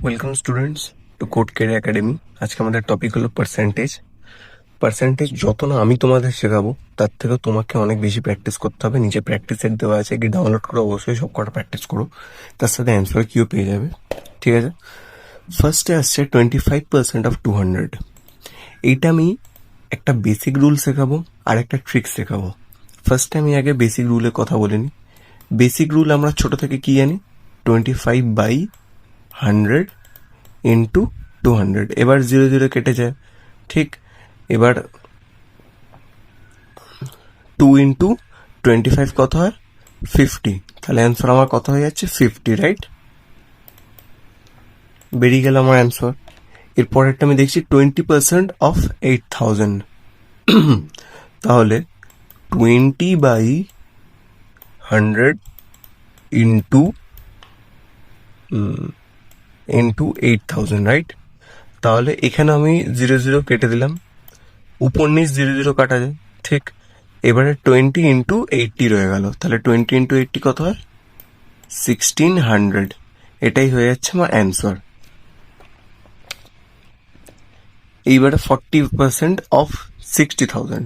Welcome students to code care academy. আজকে আমাদের topic হলো পার্সেন্টেজ। পার্সেন্টেজ যত না আমি তোমাদের শেখাবো তার থেকেও তোমাকে অনেক বেশি প্র্যাকটিস করতে হবে। নিচে প্র্যাকটিস সেট দেওয়া আছে, গিয়ে ডাউনলোড করে অবশ্যই সব কটা প্র্যাকটিস করো, তার সাথে অ্যান্সার কিও পেয়ে যাবে। ঠিক আছে, ফার্স্টে আসছে 25% অফ 200। এইটা আমি একটা বেসিক রুল শেখাবো আর একটা ট্রিক শেখাবো। ফার্স্টে আমি আগে বেসিক রুলের কথা বলে নিই। বেসিক রুল আমরা ছোট থেকে কি জানি, 25/100 ইন্টু 200। এবার 0 0 কেটে যায়, ঠিক। এবার 2 × 25 কত হয়, 50। তাহলে অ্যান্সার আমার কত হয়ে যাচ্ছে, 50, রাইট? বেরিয়ে গেল আমার অ্যান্সার। এরপরেরটা আমি দেখছি 20% অফ 8000। তাহলে 20/100 ইন্টু 8000, রাইট? তাহলে এখানে আমি 0 0 কেটে দিলাম, উপর নিচ 0 0 কাটা যায়, ঠিক। এবারে 20 × 80 রয়ে গেল, তাহলে 20 × 80 কত হয়, 1600। এটাই হয়ে যাচ্ছে আমার অ্যান্সার। এইবারে 40% অফ 60,000।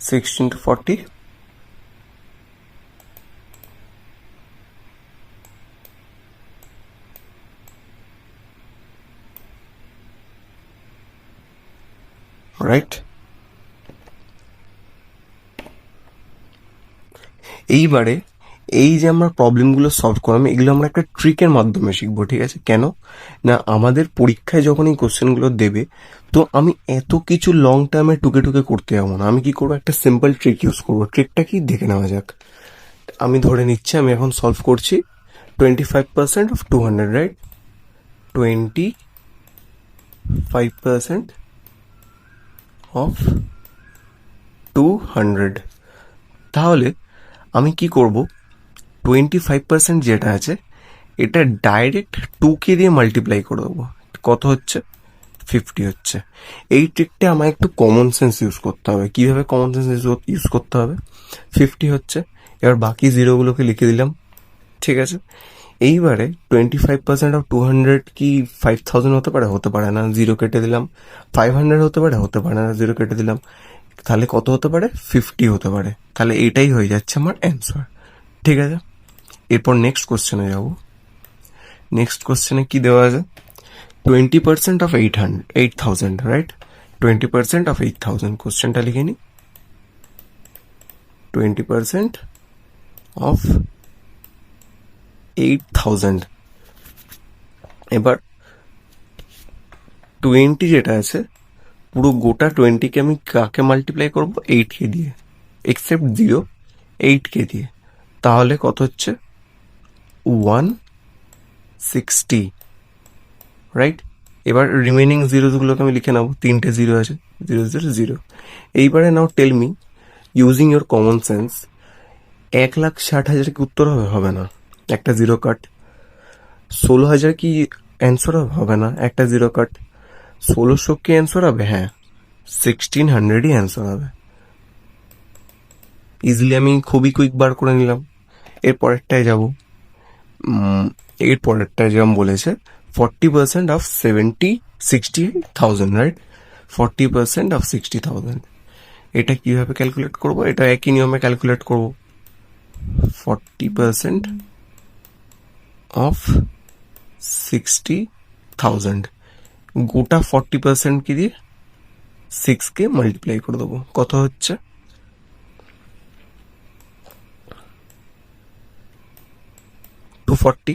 Sixteen two 40, right? এইবারে এই যে আমরা প্রবলেমগুলো সলভ করলাম, এগুলো আমরা একটা ট্রিকের মাধ্যমে শিখবো, ঠিক আছে? কেন না, আমাদের পরীক্ষায় যখন এই কোশ্চেনগুলো দেবে, তো আমি এত কিছু লং টার্মে টুকে টুকে করতে যাবো না। আমি কি করবো, একটা সিম্পল ট্রিক ইউজ করবো। ট্রিকটা কি দেখে নেওয়া যাক। আমি ধরে নিচ্ছি আমি এখন সলভ করছি 25% অফ 200, রাইট? 25% অফ 200। তাহলে আমি কি করব, 25% যেটা আছে এটা ডাইরেক্ট 2 দিয়ে মাল্টিপ্লাই করে দেবো। কত হচ্ছে, 50 হচ্ছে। এই ট্রিকটা আমার একটু কমন সেন্স ইউজ করতে হবে। কিভাবে কমন সেন্স ইউজ করতে হবে, 50 হচ্ছে, এবার বাকি জিরোগুলোকে লিখে দিলাম, ঠিক আছে। এইবারে 25% অফ 200 কি 5000 হতে পারে? হতে পারে না, 0 কেটে দিলাম। 500 হতে পারে? হতে পারে না, 0 কেটে দিলাম। তাহলে কত হতে পারে, 50 হতে পারে। তাহলে এইটাই হয়ে যাচ্ছে আমার অ্যান্সার, ঠিক আছে। এরপর নেক্সট কোশ্চেনে যাব। নেক্সট কোশ্চেনে কি দেওয়া আছে, 20% অফ 8000, রাইট? 20% অফ 8000, কোশ্চেনটা লিখে নি। 20% অফ 8000। এবার 20 যেটা আছে, পুরো গোটা 20কে আমি কাকে মাল্টিপ্লাই করবো, 8 দিয়ে, এক্সেপ্ট 0, 8 দিয়ে। তাহলে কত হচ্ছে, 160, রাইট? এবার রিমেনিং জিরোগুলোকে আমি লিখে নেবো, 3টে 0 আছে, 0 0 0। এইবারে now tell me, using your common sense, 1,60,000 কি উত্তর হবে? হবে না, একটা 0 কাট। 16,000 কি অ্যান্সার হবে না, একটা 0 কাট। 1600 কি অ্যান্সার হবে? হ্যাঁ, 1600ই অ্যান্সার হবে। ইজিলি আমি খুবই কুইক বার করে নিলাম। এর পরেরটায় যাব। এর পরেরটায় যেমন বলেছে 40% অফ 60,000, রাইট? 40% অফ 60,000। এটা কিভাবে ক্যালকুলেট করব, এটা একই নিয়মে ক্যালকুলেট করব। 40% অফ 60,000, গোটা 40% কি দিয়ে 6কে মাল্টিপ্লাই করে দেবো। কত হচ্ছে, 240।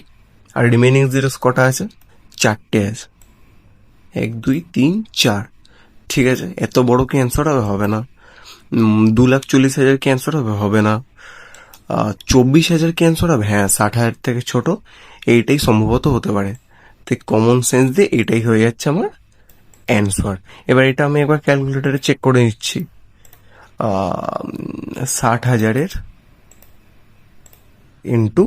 আর রিমেনিং জিরোস কটা আছে, 4টে আছে, 1 2 3 4। ঠিক আছে, এত বড় কি অ্যান্সার হবে না। 2,40,000 কি অ্যান্সার হবে না। 24,000 কি অ্যান্সার হবে? হ্যাঁ, 60,000 থেকে ছোট এইটাই সম্ভবত হতে পারে। তো কমন সেন্স দিয়ে এটাই হয়ে যাচ্ছে আমার অ্যান্সার। এবার এটা আমি একবার ক্যালকুলেটারে চেক করে নিচ্ছি। 60,000 ইন্টু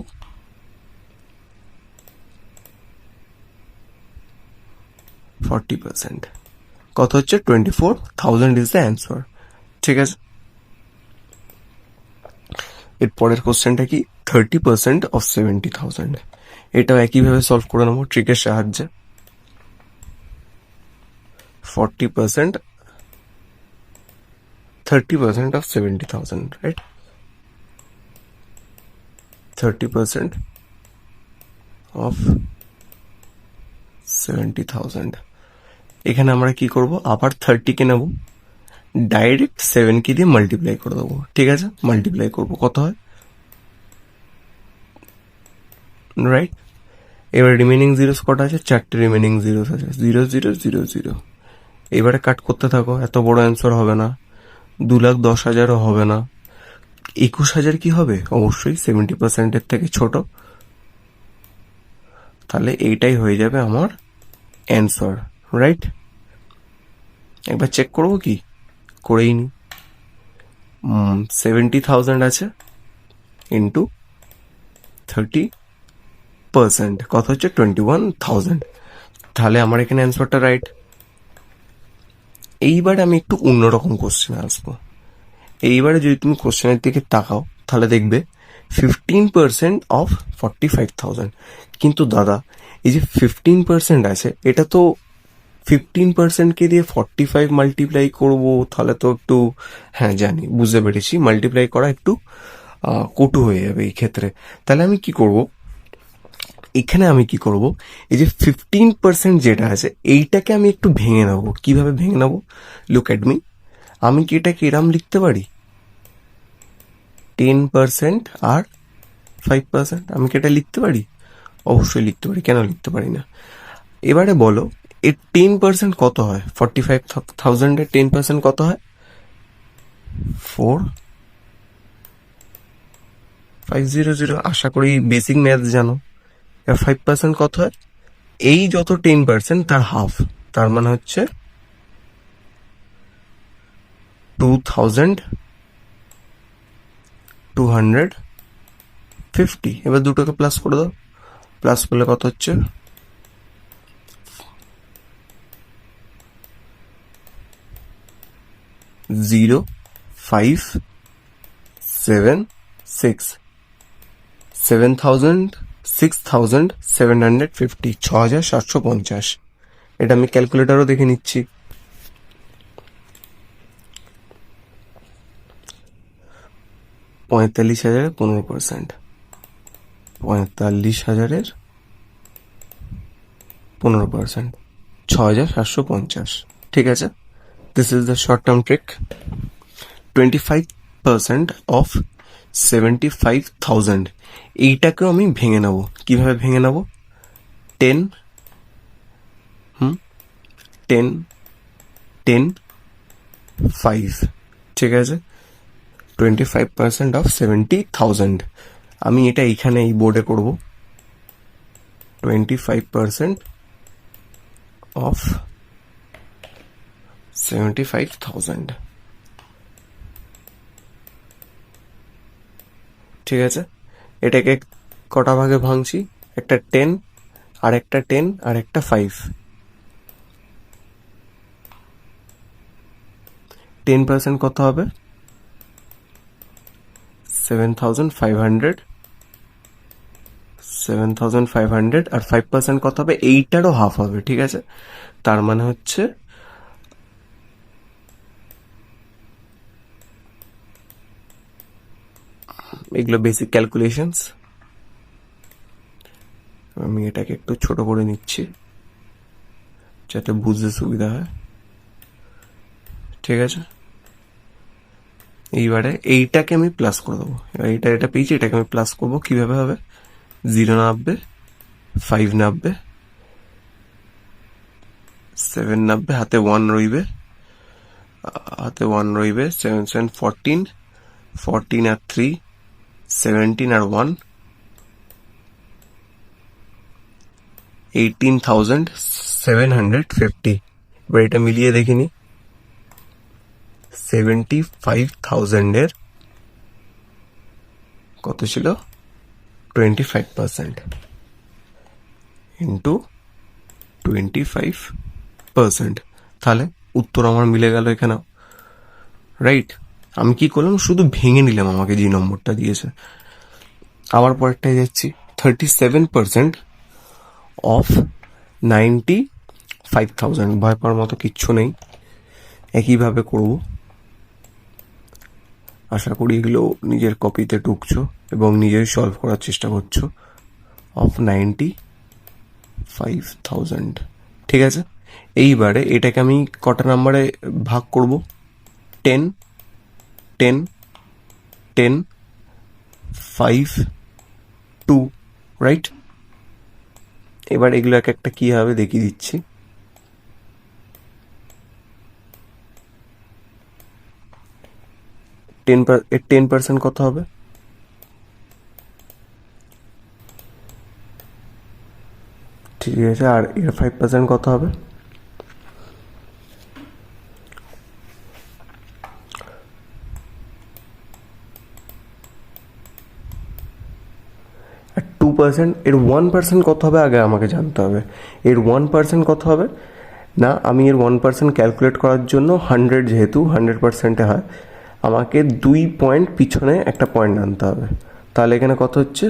40%, কত হচ্ছে 24,000 ইজ দ্য অ্যান্সার। ঠিক আছে, এর পরের কোশ্চেনটা কি 30% অফ 70,000। এটাও একইভাবে সলভ করে নেবো ট্রিকের সাহায্যে। 40%, 30% of 70,000, right? 30% of 70,000। এখানে আমরা কি করব, আবার 30-কে নেব, ডাইরেক্ট 7-কে দিয়ে মাল্টিপ্লাই করে দেবো। ঠিক আছে, মাল্টিপ্লাই করব, কত হয়, রাইট? এবার রিমেনিং জিরোস কটা আছে, 4টে রিমেনিং জিরোস আছে, 0 0 0 0। এবারে কাট করতে থাকো, এত বড় অ্যান্সার হবে না, 2,10,000ও হবে না, 21,000 কি হবে, অবশ্যই 70%-এর থেকে ছোট। তাহলে এইটাই হয়ে যাবে আমার অ্যান্সার, রাইট? একবার চেক করবো কি, করেই নি। 70,000 আছে ইন্টু 30%, কত হচ্ছে 21,000। তাহলে আমার এখানে অ্যান্সারটা রাইট। এইবারে আমি একটু অন্যরকম কোশ্চেনে আসবো। এইবারে যদি তুমি কোশ্চেনের দিকে তাকাও তাহলে দেখবে 15% অফ 45,000। কিন্তু দাদা, এই যে 15% আছে, এটা তো 15%-কে দিয়ে 45 মাল্টিপ্লাই করবো, তাহলে তো একটু, হ্যাঁ জানি, বুঝতে পেরেছি, মাল্টিপ্লাই করা একটু কটু হয়ে যাবে এই ক্ষেত্রে। তাহলে আমি কি করব, এখানে আমি কি করব, এই যে 15% যেটা আছে এইটাকে আমি একটু ভেঙে নেবো। কিভাবে ভেঙে নেবো, লুক অ্যাট মি। আমি কি এটাকে এরম লিখতে পারি, 10% আর 5%, আমি কি এটা লিখতে পারি? অবশ্যই লিখতে পারি, কেন লিখতে পারি না? এবারে বলো, এর 10% কত হয়, 45,000-এর 10% কত হয়, 4,500। আশা করি বেসিক ম্যাথ জানো। এবার 5% কত হয়, এই যত 10% তার হাফ, তার মানে হচ্ছে 2,250। এবার দুটোকে প্লাস করে দাও, প্লাস করলে কত হচ্ছে, 0,576, 6,750, 6,750। এটা আমি ক্যালকুলেটারও দেখে নিচ্ছি। 45,000-এর 15%, 45,000-এর 15%, 6,750। ঠিক আছে, this is the short term trick. 25% of 75,000, এইটাকেও আমি ভেঙে নেবো। কিভাবে ভেঙে নেবো, 10 10 10 5। ঠিক আছে, 25% অফ 70,000। আমি এটা এইখানে এই বোর্ডে করব, 25% অফ 75,000। ঠিক আছে, এটাকে কটা ভাগে ভাঙছি, একটা 10 আর একটা 10 আর একটা 5। 10% কত হবে, 7,500, 7,500, আর 5% কত হবে, এইটারও হাফ হবে। ঠিক আছে, তার মানে হচ্ছে এগুলো বেসিক ক্যালকুলেশনস। আমি এটাকে একটু ছোট করে নিচ্ছি যাতে বুঝতে সুবিধা হয়। ঠিক আছে, এইবারে এইটাকে আমি প্লাস করে দেবো। এটা পেয়েছি, এটাকে আমি প্লাস করবো। কিভাবে হবে, 0 নামবে, 5 নামবে, 7 নামবে, হাতে 1 রইবে, 7 7 14, 14 আর 3 17 আর 1 18,750। এবার এটা মিলিয়ে দেখিনি, 75,000-এর কত ছিল, 25% ইন্টু 25%, তাহলে উত্তর আমার মিলে গেল এখানেও, রাইট? আমি কি করলাম, শুধু ভেঙে নিলাম আমাকে যে নম্বরটা দিয়েছে। আবার পরেরটায় যাচ্ছি, 37% অফ 95,000। ভয় পাওয়ার মতো কিচ্ছু নেই, একইভাবে করব। আশা করি এগুলো নিজের কপিতে ঢুকছো এবং নিজেই সলভ করার চেষ্টা করছো। অফ 95,000, ঠিক আছে। এইবারে এটাকে আমি কটা নাম্বারে ভাগ করব? 10, 10, 10, 5, 2, রাইট? এবার এগুলো এক একটা কী হবে দেখিয়ে দিচ্ছি। এর 10% কত হবে? ঠিক আছে, আর এর 5% কত হবে? আর 2%, এর 1% কত হবে আগে আমাকে জানতে হবে। এর 1% কত হবে? না, আমি এর 1% ক্যালকুলেট করার জন্য 100, যেহেতু 100%-এ হয়, আমাকে 2 পয়েন্ট পিছনে একটা পয়েন্ট আনতে হবে। তাহলে এখানে কত হচ্ছে?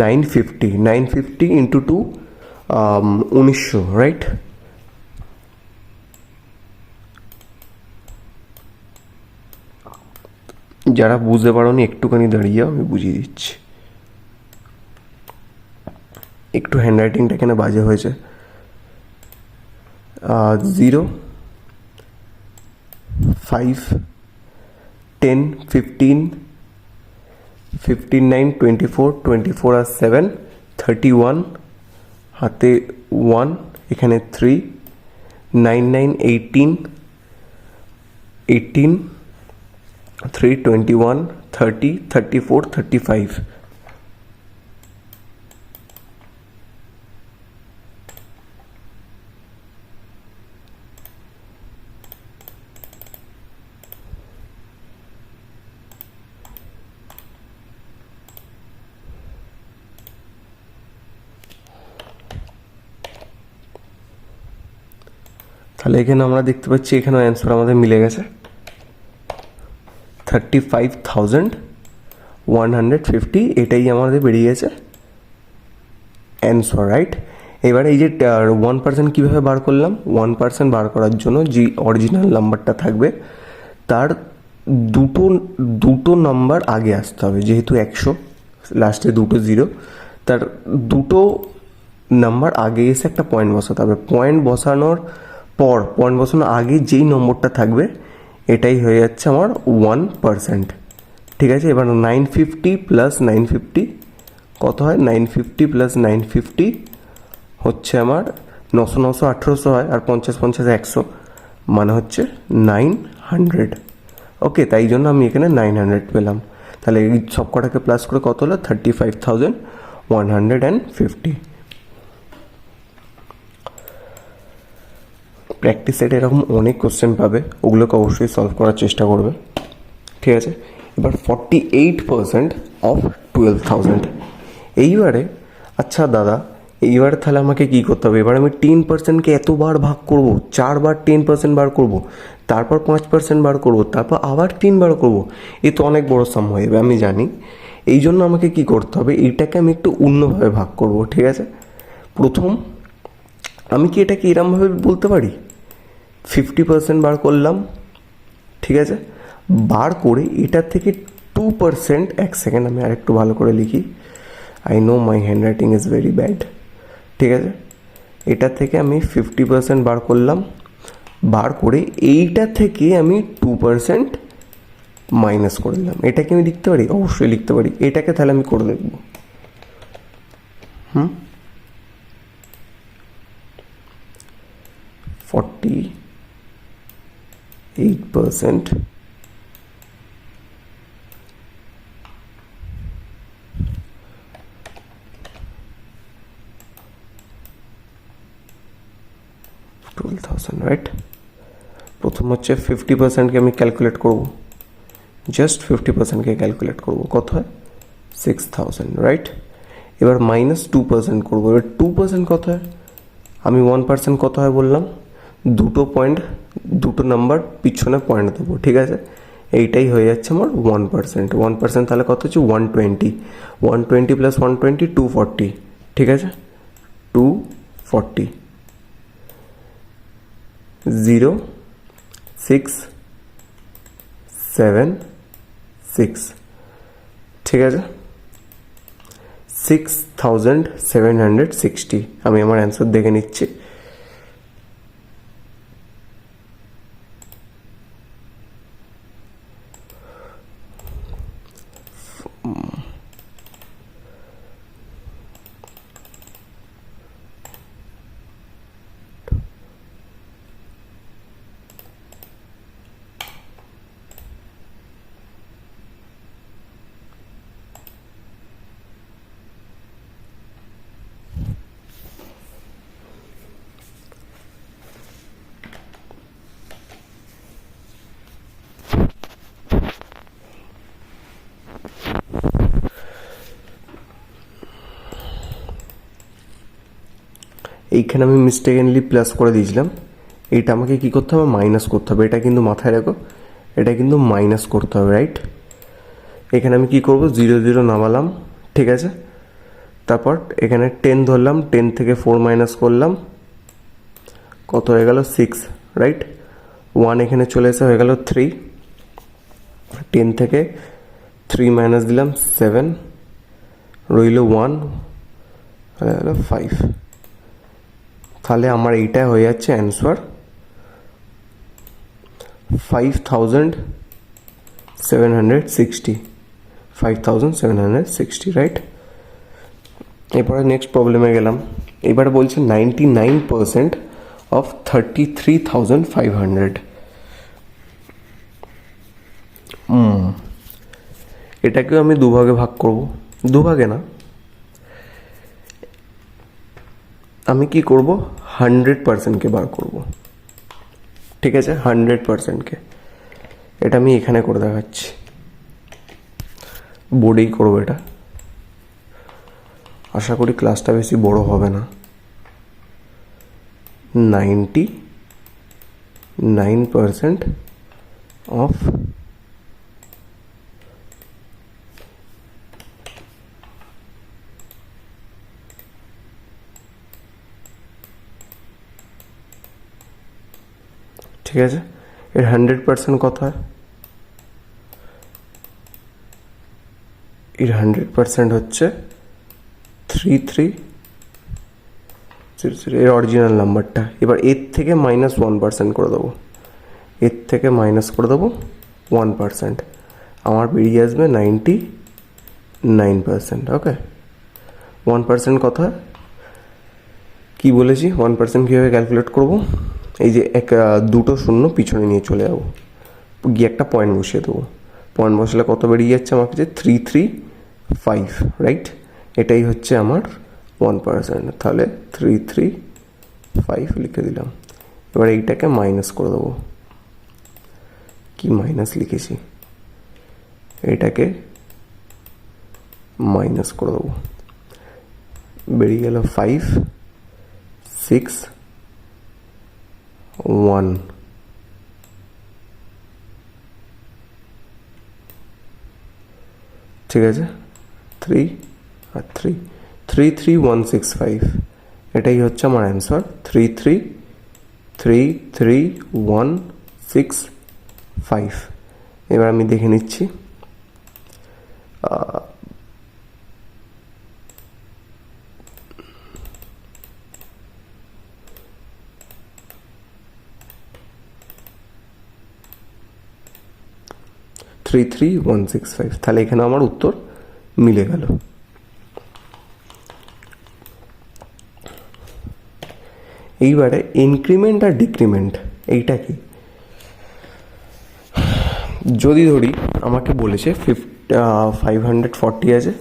950, 950 ইন্টু 2, 1900, রাইট? যারা বুঝতে পারোনি একটুখানি দাঁড়িয়ে আমি বুঝিয়ে দিচ্ছি। একটু হ্যান্ডরাইটিংটা এখানে বাজে হয়েছে। 0, 5, 10, 15, 15, 9, 24, 24 আর 7, 31, হাতে 1, এখানে 3, 9, 9, 18, 18, 3, 21, 30, 34, 35। তাহলে এখানে আমরা দেখতে পাচ্ছি এখানে অ্যান্সার আমাদের মিলে গেছে 35,150, এটাই আমাদের বেরিয়ে গেছে অ্যান্সার, রাইট? এবার এই যে 1% কীভাবে বার করলাম? 1% বার করার জন্য যে অরিজিনাল নাম্বারটা থাকবে তার দুটো নাম্বার আগে আসতে হবে। যেহেতু 100, লাস্টে 2 0, তার 2 নাম্বার আগে এসে একটা পয়েন্ট বসাতে হবে। পয়েন্ট বসানোর আগে যেই নম্বরটা থাকবে এটাই হয়ে যাচ্ছে আমার 1%, ঠিক আছে। এবার 950 প্লাস 950 কত হয়? 950 প্লাস 950 হচ্ছে আমার 900, 900, 1800 হয়, আর 50, 50, 100, মানে হচ্ছে 900। ওকে, তাই জন্য আমি এখানে 900 পেলাম। তাহলে এই সব কটাকে প্লাস করে কত হলো? 35,150। প্র্যাকটিস সেটে এরকম অনেক কোশ্চেন পাবে, ওগুলোকে অবশ্যই সলভ করার চেষ্টা করবে, ঠিক আছে। এবার 48% অফ 12,000। এইবারে আচ্ছা দাদা, এইবারে তাহলে আমাকে কী করতে হবে? এবার আমি 10%কে এতবার ভাগ করব, 4 বার 10% বার করব, তারপর 5% বার করব, তারপর আবার 3 বার করব। এ তো অনেক বড় সাম হয়ে যাবে, আমি জানি। এই জন্য আমাকে কি করতে হবে? এইটাকে আমি একটু অন্যভাবে ভাগ করব, ঠিক আছে। প্রথম আমি কি এটাকে এরমভাবে বলতে পারি? 50% বার করলাম, ঠিক আছে। বার করে এটা থেকে 2%, এক সেকেন্ড আমি আরেকটু ভালো করে লিখি, I know my handwriting is very bad, ঠিক আছে। এটা থেকে আমি 50% বার করলাম, বার করে এইটা থেকে আমি 2% মাইনাস করে দিলাম। এটাকে আমি লিখতে পারি? অবশ্যই লিখতে পারি। এটাকে তাহলে আমি করে দেখব। 48% রাইট। প্রথম হচ্ছে 50%কে আমি ক্যালকুলেট করব, জাস্ট 50%কে ক্যালকুলেট করব, কত হয়? 6,000, রাইট। এবার -2% করব। এবার 2% কত হয়? আমি 1% কত হয় বললাম? দুটো নাম্বার পিছনে পয়েন্ট দেবো, ঠিক আছে? এইটাই হয়ে যাচ্ছে আমার 1%। 1% তাহলে কত হচ্ছে? 120। 120 প্লাস 120 240, ঠিক আছে? 240 0 6 7 6, ঠিক আছে? 6760। আমি আমার অ্যান্সার দেখে নিচ্ছি। এইখানে আমি মিস্টেকেনলি প্লাস করে দিয়েছিলাম, এটা আমাকে কি করতে হবে? মাইনাস করতে হবে। এটা কিন্তু মাথায় রাখো, এটা কিন্তু মাইনাস করতে হবে, রাইট? এখানে আমি কি করব? 0 0 নামালাম, ঠিক আছে? তারপর এখানে 10 ধরলাম, 10 থেকে 4 মাইনাস করলাম, কত হয়ে গেল? 6, রাইট? 1 এখানে চলে এসে হয়ে গেল 3। 10 থেকে 3 মাইনাস দিলাম 7, রইল 1, হয়ে গেল 5। তাহলে আমার এইটা হয়ে যাচ্ছে অ্যান্সার 5760। 5760, রাইট? এরপরে নেক্সট প্রবলেমে গেলাম। এবারে বলছে 99% অফ 33,500। এটাকেও আমি দুভাগে ভাগ করব। দুভাগে না, আমি কি করব? 100%কে বার করব, ঠিক আছে? 100%কে। এটা আমি এখানে করে দেখাচ্ছি, বোর্ডেই করবো এটা। আশা করি ক্লাসটা বেশি বড় হবে না। 99% অফ ঠিক আছে? এর 100% কত হয়? এর 100% হচ্ছে 3300, এর অরিজিনাল নাম্বারটা। এবার এর থেকে -1% করে দেবো, এর থেকে মাইনাস করে দেবো 1%। আমার বেরিয়ে আসবে 99%। ওকে, 1% কথা কি বলেছি? 1% কীভাবে ক্যালকুলেট করবো? এই যে দুটো শূন্য পিছনে নিয়ে চলে যাবো, গিয়ে একটা পয়েন্ট বসিয়ে দেবো। পয়েন্ট বসালে কত বেরিয়ে যাচ্ছে আমার কাছে? 335, রাইট? এটাই হচ্ছে আমার 1%। তাহলে 335 লিখে দিলাম। এবার এইটাকে মাইনাস করে দেবো। কি মাইনাস লিখেছি? এটাকে মাইনাস করে দেবো, বেরিয়ে গেল 5 6 1। ঠিক আছে? 3 আর 3, 33165। এটাই হচ্ছে আমার অ্যান্সার, 3333165। এবার আমি দেখে নিচ্ছি। থ্রি 33165, তাহলে এখানে আমার উত্তর মিলে গেল। এইবারে ইনক্রিমেন্ট আর ডিক্রিমেন্ট এইটা কি? যদি ধরি আমাকে বলেছে 540 আছে,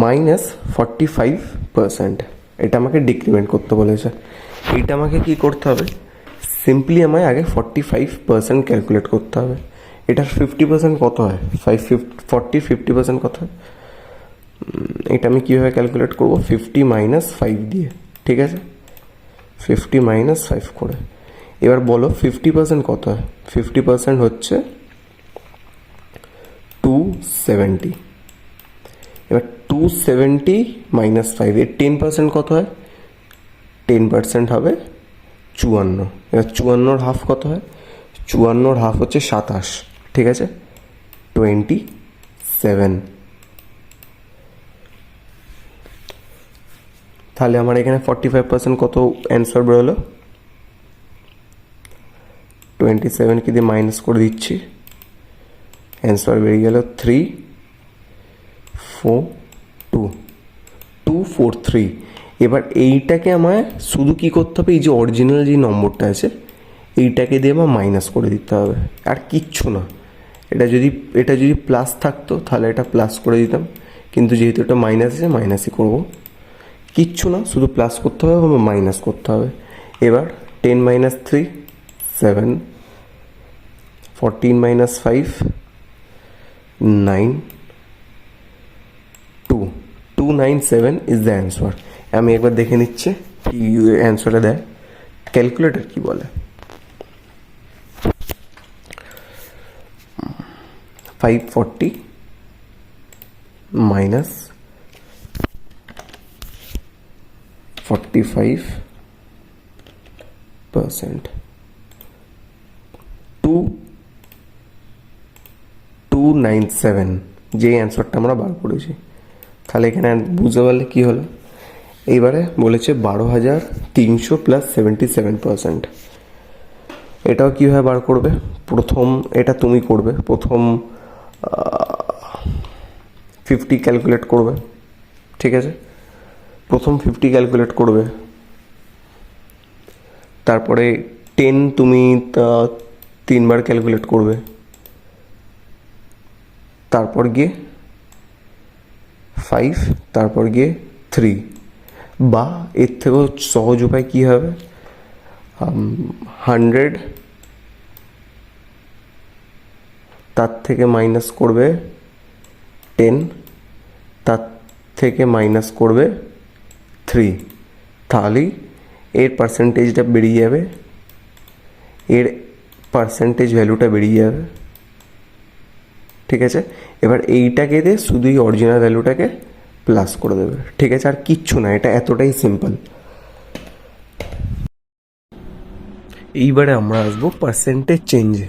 -45%, এটা আমাকে ডিক্রিমেন্ট করতে বলেছে। এইটা আমাকে কি করতে হবে? সিম্পলি আমায় আগে 45% ক্যালকুলেট করতে হবে। এটার 50% কত হয়? 50% কত হয়? এটা আমি কীভাবে ক্যালকুলেট করবো? 50 - 5 দিয়ে, ঠিক আছে? 50 - 5 করে এবার বলো 50% কত হয়? 50% হচ্ছে 270। এবার 270 মাইনাস 5, এর 10% কত হয়? 10% হবে 54। এবার 54 হাফ কত হয়? 54 হাফ হচ্ছে 27, ঠিক আছে, 27। তাহলে আমার এখানে 45% কত অ্যান্সার বেরোলো? 27কে দিয়ে মাইনাস করে দিচ্ছি, অ্যান্সার বেরিয়ে গেল 34243। এবার এইটাকে আমায় শুধু কি করতে হবে, এই যে অরিজিনাল যে নম্বরটা আছে এইটাকে দিয়ে আমার মাইনাস করে দিতে হবে, আর কিচ্ছু না। এটা যদি প্লাস থাকতো তাহলে এটা প্লাস করে দিতাম, কিন্তু যেহেতু এটা মাইনাস আছে মাইনাসই করবো। কিচ্ছু না, শুধু প্লাস করতে হবে বা মাইনাস করতে হবে। এবার 10 minus 3 7, 14 minus 5 9, 297 is the answer. আমি একবার দেখে নিচ্ছি কি অ্যান্সারটা দেয়, ক্যালকুলেটর কি বলে। 540 মাইনাস 45%, 2297 যে অ্যান্সারটা আমরা বার করেছি। তাহলে এখানে বুঝতে পারলে কী হলো। এইবারে বলেছে 12,300 প্লাস 77%। এটাও কীভাবে বার করবে? প্রথম এটা তুমি করবে, প্রথম 50 ক্যালকুলেট করবে, ঠিক আছে, প্রথম 50 ক্যালকুলেট করবে, তারপরে 10 তুমি 3বার ক্যালকুলেট করবে, তারপর গিয়ে 5, তারপর গিয়ে 3, বা এর থেকেও সহজ উপায় কী হবে, 100 তার থেকে মাইনাস করবে 10, তার থেকে মাইনাস করবে 3, তাহলেই এর পার্সেন্টেজটা বেরিয়ে যাবে, এর পার্সেন্টেজ ভ্যালুটা বেরিয়ে যাবে, ঠিক আছে। এবার এইটাকে দিয়ে শুধু এই অরিজিনাল ভ্যালুটাকে প্লাস করে দেবে, ঠিক আছে, আর কিচ্ছু না, এটা এতটাই সিম্পল। এইবারে আমরা আসবো পার্সেন্টেজ চেঞ্জে।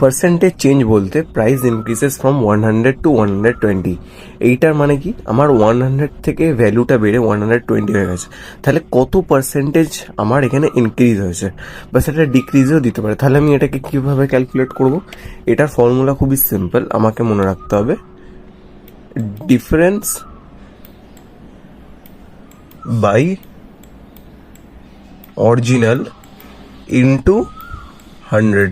পার্সেন্টেজ চেঞ্জ বলতে প্রাইস ইনক্রিজেস ফ্রম 100 টু 120। এইটার মানে কি, আমার 100 থেকে ভ্যালুটা বেড়ে 120 হয়ে গেছে, তাহলে কত পার্সেন্টেজ আমার এখানে ইনক্রিজ হয়েছে, বা সেটা ডিক্রিজও দিতে পারে। তাহলে আমি এটাকে কীভাবে ক্যালকুলেট করব? এটার ফর্মুলা খুবই সিম্পল, আমাকে মনে রাখতে হবে ডিফারেন্স বাই অরিজিনাল ইন্টু 100।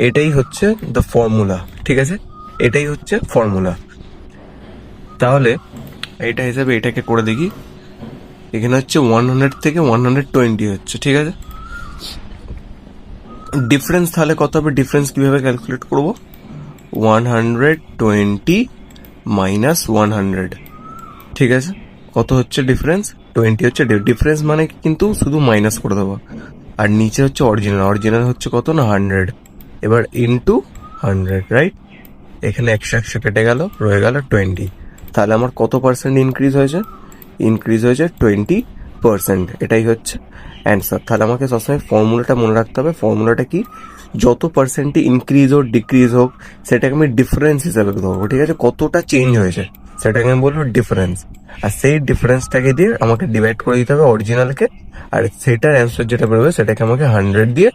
এটাই হচ্ছে দ্য ফর্মুলা, ঠিক আছে, এটাই হচ্ছে ফর্মুলা। তাহলে এটা হিসাবে এটাকে করে দেখি, এখানে হচ্ছে 100 থেকে 120 হচ্ছে, ঠিক আছে। ডিফারেন্স তাহলে কত হবে? ডিফারেন্স কীভাবে ক্যালকুলেট করবো? 120 মাইনাস 100, ঠিক আছে। কত হচ্ছে ডিফারেন্স? 20 হচ্ছে ডিফারেন্স, মানে কিন্তু শুধু মাইনাস করে দেবো, আর নিচে হচ্ছে অরিজিনাল, অরিজিনাল হচ্ছে কত না 100, এবার ইন্টু 100, রাইট। এখানে 100 কেটে গেল, রয়ে গেল 20। তাহলে আমার কত পার্সেন্ট ইনক্রিজ হয়েছে? ইনক্রিজ হয়েছে 20%। এটাই হচ্ছে অ্যান্সার। তাহলে আমাকে সবসময় ফর্মুলাটা মনে রাখতে হবে। ফর্মুলাটা কি? যত পার্সেন্টই ইনক্রিজ হোক ডিক্রিজ হোক সেটাকে আমি ডিফারেন্স হিসাবে ধরবো, ঠিক আছে, কতটা চেঞ্জ হয়েছে সেটাকে আমি বলবো ডিফারেন্স, আর সেই ডিফারেন্সটাকে দিয়ে আমাকে ডিভাইড করে দিতে হবে অরিজিনালকে, আর সেটার অ্যান্সার যেটা বেরোবে সেটাকে আমাকে 100 দিয়ে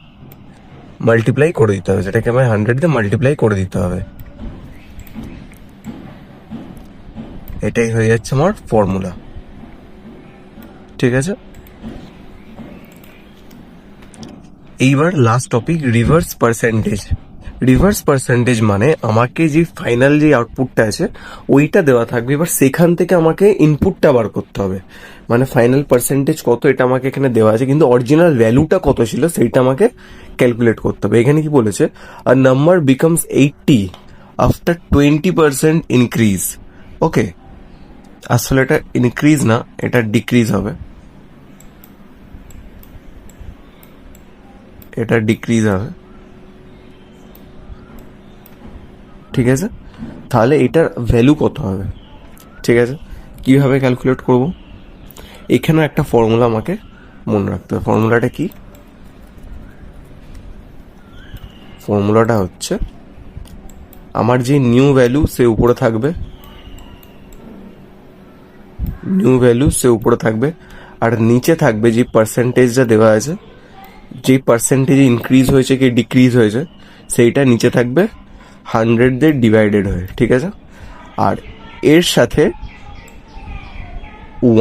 মাল্টিপ্লাই করে দিতে হবে, সেটাকে আমায় 100 দিয়ে মাল্টিপ্লাই করে দিতে হবে। এটাই হয়ে যাচ্ছে আমার ফর্মুলা, ঠিক আছে। এইবার last topic, reverse percentage. Reverse percentage মানে আমাকে যে ফাইনাল যে আউটপুটটা আছে ওইটা দেওয়া থাকবে, এবার সেখান থেকে আমাকে ইনপুটটা বার করতে হবে। মানে ফাইনাল পার্সেন্টেজ কত এটা আমাকে এখানে দেওয়া আছে, কিন্তু অরিজিনাল ভ্যালুটা কত ছিল সেইটা আমাকে ক্যালকুলেট করতে হবে। এখানে কি বলেছে, a number becomes 80 after 20% increase. Okay, আসলে এটা ইনক্রিজ না, এটা ডিক্রিজ হবে। এটা ডিক্রিজ হবে, ঠিক আছে? তাহলে এটার ভ্যালু কত হবে, ঠিক আছে? কীভাবে ক্যালকুলেট করব? এখানেও একটা ফর্মুলা আমাকে মনে রাখতে হবে। ফর্মুলাটা কি? ফর্মুলাটা হচ্ছে আমার যে নিউ ভ্যালু সে উপরে থাকবে, নিউ ভ্যালু সে উপরে থাকবে, আর নিচে থাকবে যে পার্সেন্টেজটা দেওয়া আছে, যে পার্সেন্টেজ ইনক্রিজ হয়েছে কি ডিক্রিজ হয়েছে সেইটা নিচে থাকবে 100 দিয়ে ডিভাইডেড হয়ে, ঠিক আছে? আর এর সাথে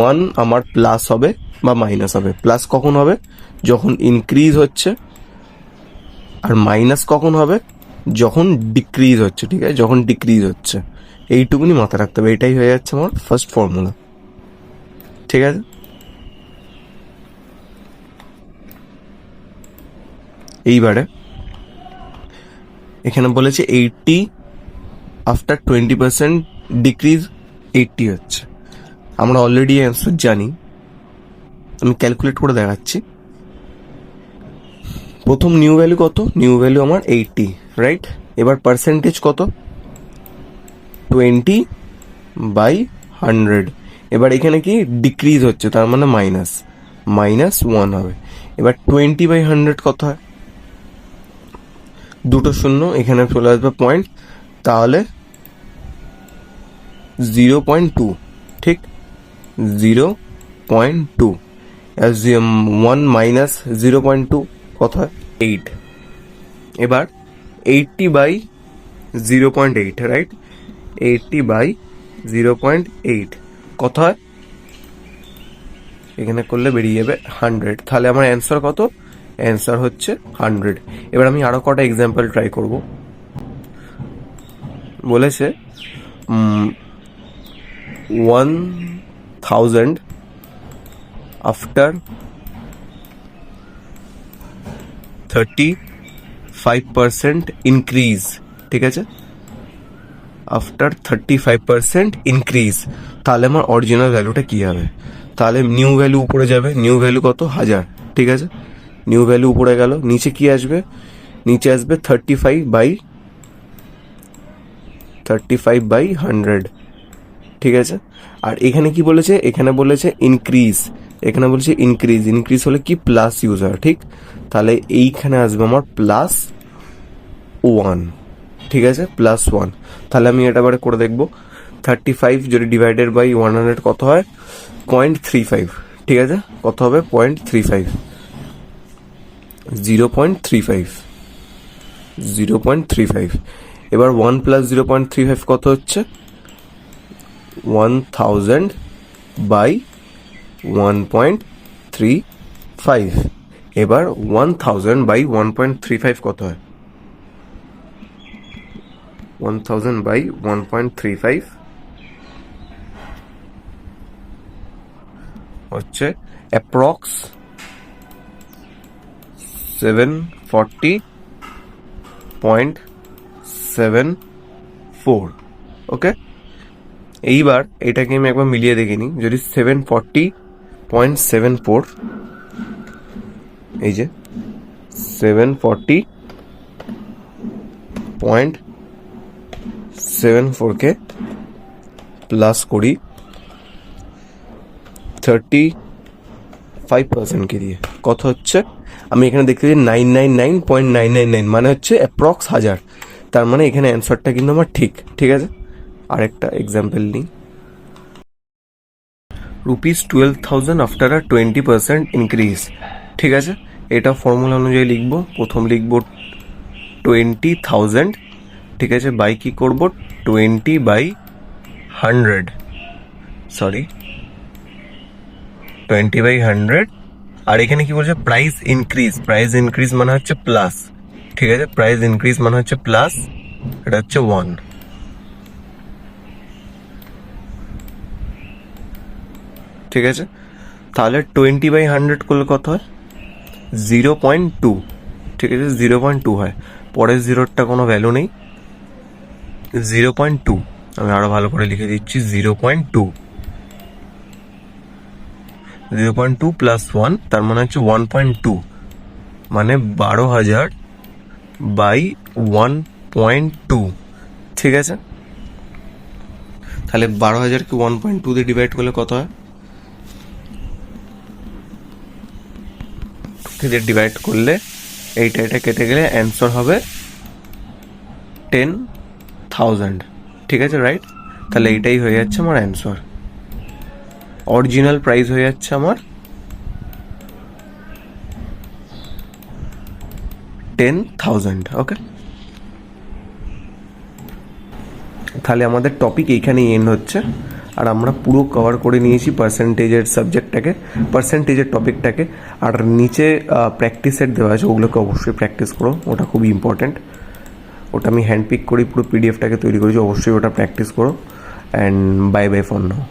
1 আমার প্লাস হবে বা মাইনাস হবে। প্লাস কখন হবে? যখন ইনক্রিজ হচ্ছে, আর মাইনাস কখন হবে? যখন ডিক্রিজ হচ্ছে, ঠিক আছে? যখন ডিক্রিজ হচ্ছে। এইটুকুনি মাথায় রাখতে হবে। এটাই হয়ে যাচ্ছে আমার ফার্স্ট ফর্মুলা, ঠিক আছে? এইবারে এখানে বলেছে 80 আফটার 20% ডিক্রিজ 80 হচ্ছে। আমরা অলরেডি অ্যান্সার জানি, আমি ক্যালকুলেট করে দেখাচ্ছি। প্রথম নিউ ভ্যালু কত? নিউ ভ্যালু আমার 80, রাইট? এবার পার্সেন্টেজ কত? 20/100। এবার এখানে কি ডিক্রিজ হচ্ছে, তার মানে -1 হবে। এবার 20/100 কত হয়? দুটো শূন্য, এখানে চলে আসবে পয়েন্ট, তাহলে 0.2, ঠিক? 0.2। 1 মাইনাস 0.2 কত হয়? 8। এবার 80/0.8, রাইট? 80/0.8 কত হয়? এখানে করলে বেরিয়ে যাবে 100। তাহলে আমার অ্যান্সার কত? অ্যান্সার হচ্ছে 100। এবার আমি আরো কটা এক্সাম্পল ট্রাই করব। বলেছে 1000 আফটার 35% ইনক্রিজ, ঠিক আছে? আফটার 35% ইনক্রিজ, তাহলে আমার অরিজিনাল ভ্যালুটা কী হবে? তাহলে নিউ ভ্যালু উপরে যাবে। নিউ ভ্যালু কত? 1000, ঠিক আছে? নিউ ভ্যালু উপরে গেল, নিচে কি আসবে? নিচে আসবে 35/100, ঠিক আছে? আর এখানে কি বলেছে? এখানে বলেছে ইনক্রিজ, এখানে বলেছে ইনক্রিজ। ইনক্রিজ হলে কি? প্লাস ইউজ হয়, ঠিক? তাহলে এইখানে আসবে আমার +1, ঠিক আছে? +1। তাহলে আমি এটা বারে করে দেখবো। 35 যদি ডিভাইডেড বাই 100 কত হয়? 0.35, ঠিক আছে? কত হবে? 0.35, 0.35। এবার 1 + 0.35 কত হচ্ছে? 1000/1.35। এবার 1000/1.35 কত হয়? 1000/1.35 হচ্ছে অ্যাপ্রক্স 740.74, ওকে? এইবার এটাকে আমি একবার মিলিয়ে দেখে নিই। যদি 740.74, এই যে 740.74কে প্লাস করি 35%কে দিয়ে, কত হচ্ছে? আমি এখানে দেখতে পাচ্ছি 999.999, মানে হচ্ছে অ্যাপ্রক্স 1000। তার মানে এখানে অ্যান্সারটা কিন্তু আমার ঠিক, ঠিক আছে? আরেকটা এক্সাম্পল নিই। ₹12,000 আফটার আ 20% ইনক্রিজ, ঠিক আছে? এটা ফর্মুলা অনুযায়ী লিখবো। প্রথম লিখবো 20,000, ঠিক আছে? বাই কি করবো? 20/100, সরি 20/100। আর এখানে কি বলছে? Price increase. প্রাইস ইনক্রিজ মানে হচ্ছে প্লাস, ঠিক আছে? প্রাইস ইনক্রিজ মানে হচ্ছে প্লাস, এটা হচ্ছে 1, ঠিক আছে? তাহলে 20/100 করলে কত হয়? 0.2, ঠিক আছে? 0.2 হয়। পরের জিরোটা কোনো ভ্যালু নেই, 0.2। আমি আরো ভালো করে লিখে দিচ্ছি, 0.2। 0.2 + 1, তার মানে হচ্ছে 1.2। মানে 12,000 বাই 1.2, ঠিক আছে? তাহলে 12,000কে 1.2 দিয়ে ডিভাইড করলে কত হয়? দিয়ে ডিভাইড করলে এটা কেটে গেলে অ্যান্সার হবে 10,000, ঠিক আছে, রাইট? তাহলে এইটাই হয়ে যাচ্ছে আমার অ্যান্সার। অরিজিনাল প্রাইস হয়ে যাচ্ছে আমার 10,000, ওকে? তাহলে আমাদের টপিক এইখানেই এন্ড হচ্ছে, আর আমরা পুরো কভার করে নিয়েছি পার্সেন্টেজের সাবজেক্টটাকে, পার্সেন্টেজের টপিকটাকে। আর নিচে প্র্যাকটিস সেট দেওয়া আছে, ওগুলোকে অবশ্যই প্র্যাকটিস করো, ওটা খুবই ইম্পর্ট্যান্ট। ওটা আমি হ্যান্ড পিক করি পুরো পিডিএফটাকে তৈরি করেছি, অবশ্যই ওটা প্র্যাকটিস করো। And bye bye for now.